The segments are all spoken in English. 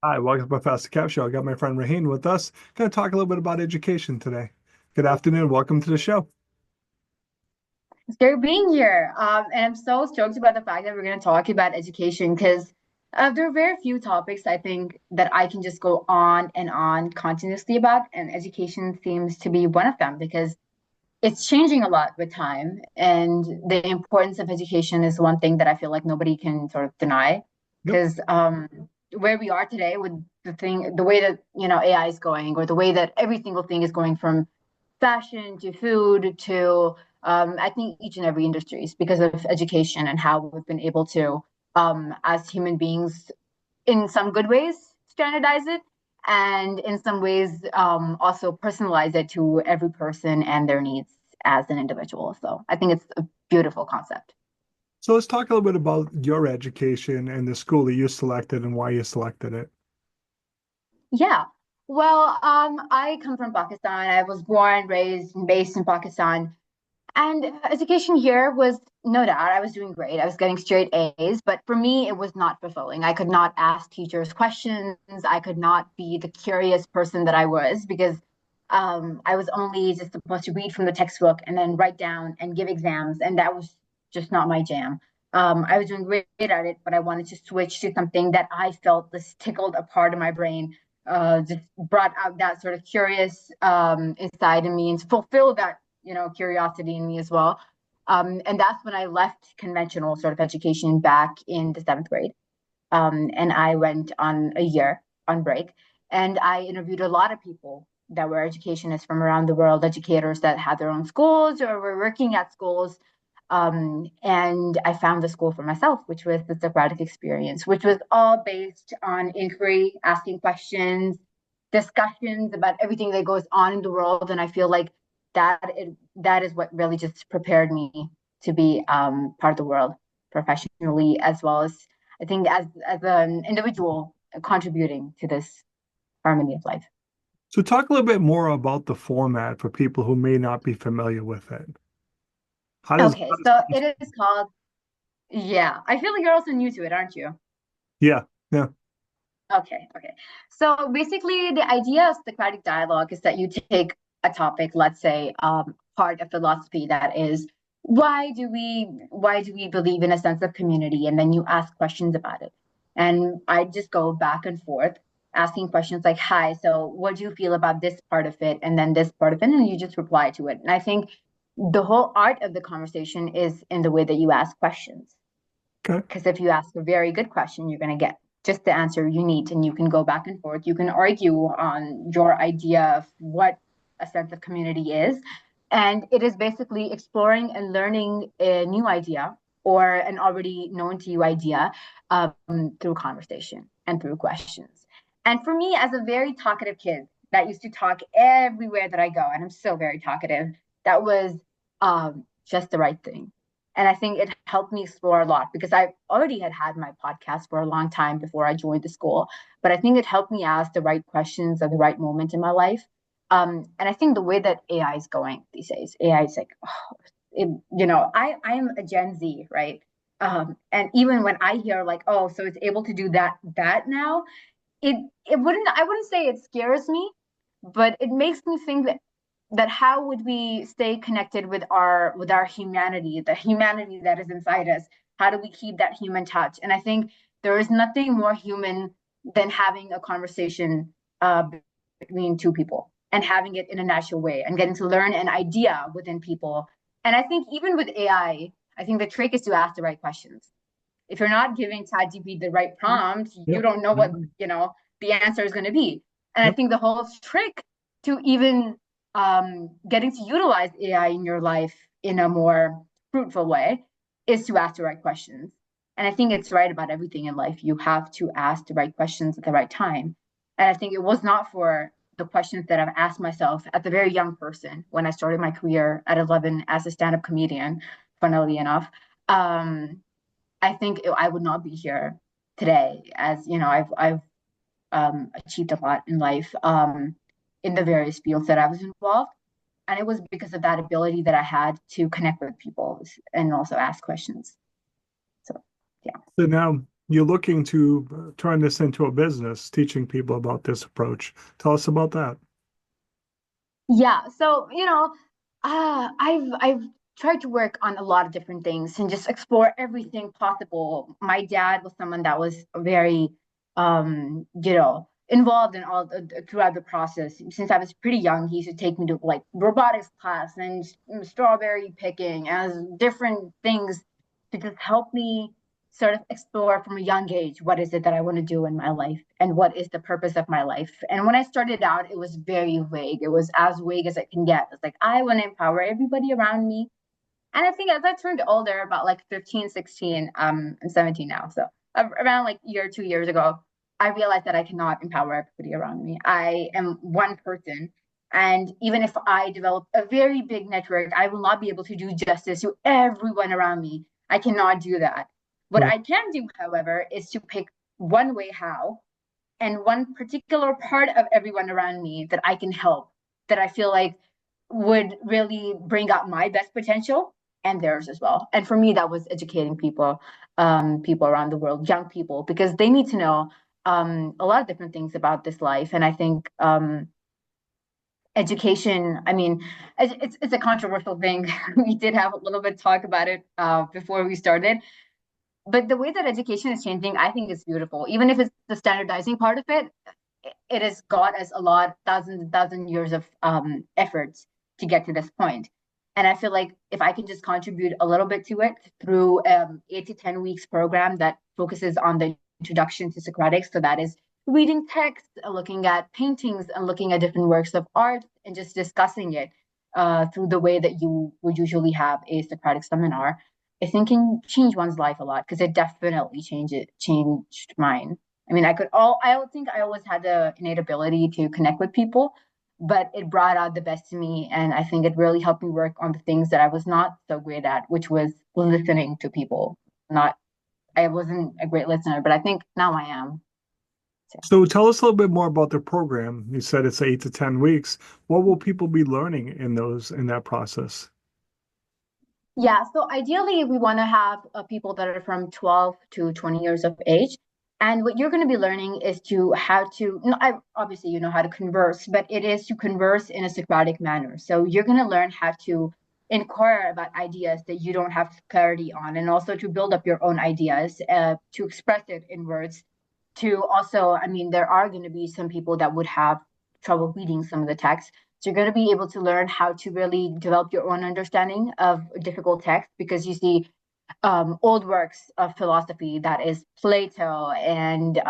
Hi, welcome to my Fast Cap Show. I got my friend Raheen with us. Going to talk a little bit about education today. Good afternoon. Welcome to the show. It's great being here. And I'm so stoked about the fact that we're going to talk about education because there are very few topics I think that I can just go on and on continuously about. And education seems to be one of them because it's changing a lot with time. And the importance of education is one thing that I feel like nobody can sort of deny Yep. because where we are today with the way that, AI is going, or the way that every single thing is going from fashion to food to I think each and every industry is because of education and how we've been able to, as human beings, in some good ways, standardize it, and in some ways, also personalize it to every person and their needs as an individual. So I think it's a beautiful concept. So let's talk a little bit about your education and the school that you selected and why you selected it. Yeah. Well, I come from Pakistan. I was born, raised, and based in Pakistan. And education here was no doubt, I was doing great. I was getting straight A's, but for me, it was not fulfilling. I could not ask teachers questions. I could not be the curious person that I was because I was only just supposed to read from the textbook and then write down and give exams. And that was just not my jam. I was doing great at it, but I wanted to switch to something that I felt this tickled a part of my brain, just brought out that sort of curious inside of me and fulfill that curiosity in me as well. And that's when I left conventional sort of education back in the seventh grade. And I went on a year on break, and I interviewed a lot of people that were educationists from around the world, educators that had their own schools or were working at schools. And I found the school for myself, which was the Socratic experience, which was all based on inquiry, asking questions, discussions about everything that goes on in the world. And I feel like that is what really just prepared me to be part of the world professionally, as well as I think as an individual contributing to this harmony of life. So talk a little bit more about the format for people who may not be familiar with it. Okay, How does so class? it is called, yeah. I feel like you're also new to it, aren't you? Yeah, yeah. Okay. So basically, the idea of Socratic dialogue is that you take a topic, let's say, part of philosophy that is, why do we believe in a sense of community, and then you ask questions about it. And I just go back and forth asking questions like, "Hi, so what do you feel about this part of it, and then this part of it," and you just reply to it. And I think the whole art of the conversation is in the way that you ask questions. Okay. Because if you ask a very good question, you're going to get just the answer you need, and you can go back and forth. You can argue on your idea of what a sense of community is. And it is basically exploring and learning a new idea or an already known to you idea through conversation and through questions. And for me, as a very talkative kid that used to talk everywhere that I go, and I'm still very talkative, that was just the right thing. And I think it helped me explore a lot because I already had my podcast for a long time before I joined the school. But I think it helped me ask the right questions at the right moment in my life. And I think the way that AI is going these days, AI is like, oh, I'm a Gen Z, right? And even when I hear like, oh, so it's able to do that now, it I wouldn't say it scares me, but it makes me think that how would we stay connected with our humanity, the humanity that is inside us? How do we keep that human touch? And I think there is nothing more human than having a conversation between two people and having it in a natural way and getting to learn an idea within people. And I think even with I think the trick is to ask the right questions. If you're not giving ChatGPT the right prompt, you Yep. don't know what, Mhm. the answer is going to be. And I Yep. think the whole trick to even getting to utilize AI in your life in a more fruitful way is to ask the right questions. And I think it's right about everything in life. You have to ask the right questions at the right time. And I think it was not for the questions that I've asked myself at the very young person when I started my career at 11 as a stand-up comedian, funnily enough. Um, I think I would not be here today, as I've achieved a lot in life in the various fields that I was involved, and it was because of that ability that I had to connect with people and also ask questions. So yeah. So now you're looking to turn this into a business, teaching people about this approach. Tell us about that. Yeah, so I've tried to work on a lot of different things and just explore everything possible. My dad was someone that was very, involved in all throughout the process. Since I was pretty young, he used to take me to like robotics class and strawberry picking as different things to just help me sort of explore from a young age what is it that I want to do in my life and what is the purpose of my life. And when I started out, it was very vague. It was as vague as it can get. It's like, I want to empower everybody around me. And I think as I turned older, about like 15, 16, I'm 17 now. So around like a year, 2 years ago, I realized that I cannot empower everybody around me. I am one person. And even if I develop a very big network, I will not be able to do justice to everyone around me. I cannot do that. What Right. I can do, however, is to pick one way how and one particular part of everyone around me that I can help, that I feel like would really bring out my best potential and theirs as well. And for me, that was educating people, people around the world, young people, because they need to know a lot of different things about this life. And I think education, I mean, it's a controversial thing. We did have a little bit talk about it before we started, but the way that education is changing, I think is beautiful. Even if it's the standardizing part of it, it has got us a lot, thousands and thousands of years of efforts to get to this point. And I feel like if I can just contribute a little bit to it through 8 to 10 weeks program that focuses on the introduction to Socratic, so that is reading texts, looking at paintings, and looking at different works of art, and just discussing it through the way that you would usually have a Socratic seminar, I think can change one's life a lot because it definitely changed mine. I mean, I don't think I always had the innate ability to connect with people, but it brought out the best in me. And I think it really helped me work on the things that I was not so great at, which was listening to people. Not, I wasn't a great listener, but I think now I am. So. So tell us a little bit more about the program. You said it's 8 to 10 weeks. What will people be learning in that process? Yeah, so ideally, we want to have people that are from 12 to 20 years of age. And what you're going to be learning is to how to, no, obviously, you know how to converse, but it is to converse in a Socratic manner. So you're going to learn how to inquire about ideas that you don't have clarity on, and also to build up your own ideas, to express it in words. To also, I mean, there are going to be some people that would have trouble reading some of the text. So you're going to be able to learn how to really develop your own understanding of difficult text because you see old works of philosophy that is Plato and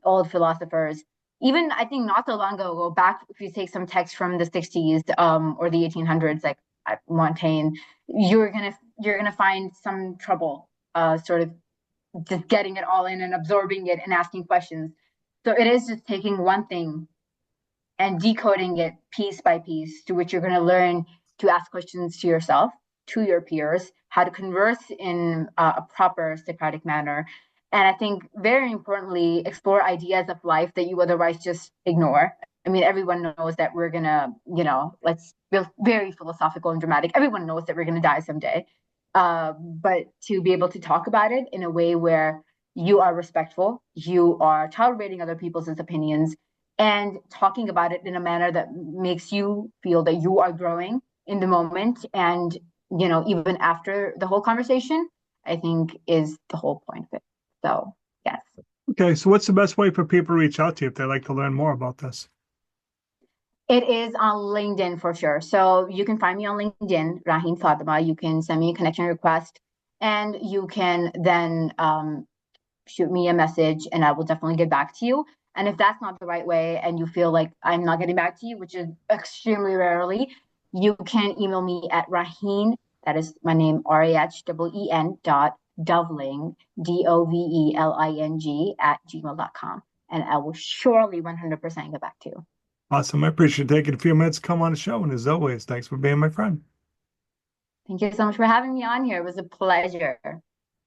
old philosophers. Even I think not so long ago, go back if you take some text from the 60s or the 1800s, like Montaigne, you're gonna find some trouble sort of just getting it all in and absorbing it and asking questions. So it is just taking one thing and decoding it piece by piece, to which you're going to learn to ask questions to yourself, to your peers, how to converse in a proper Socratic manner. And I think very importantly, explore ideas of life that you otherwise just ignore. I mean, everyone knows that we're going to, let's be very philosophical and dramatic. Everyone knows that we're going to die someday. But to be able to talk about it in a way where you are respectful, you are tolerating other people's opinions, and talking about it in a manner that makes you feel that you are growing in the moment and even after the whole conversation, I think is the whole point of it. So yes. Okay, so what's the best way for people to reach out to you if they'd like to learn more about this? It is on LinkedIn for sure. So you can find me on LinkedIn, Raheen Fatima. You can send me a connection request and you can then shoot me a message and I will definitely get back to you. And if that's not the right way and you feel like I'm not getting back to you, which is extremely rarely, you can email me at Raheen, that is my name, RAHEEN Doveling, DOVELING at gmail.com. And I will surely 100% get back to you. Awesome. I appreciate you taking a few minutes to come on the show. And as always, thanks for being my friend. Thank you so much for having me on here. It was a pleasure.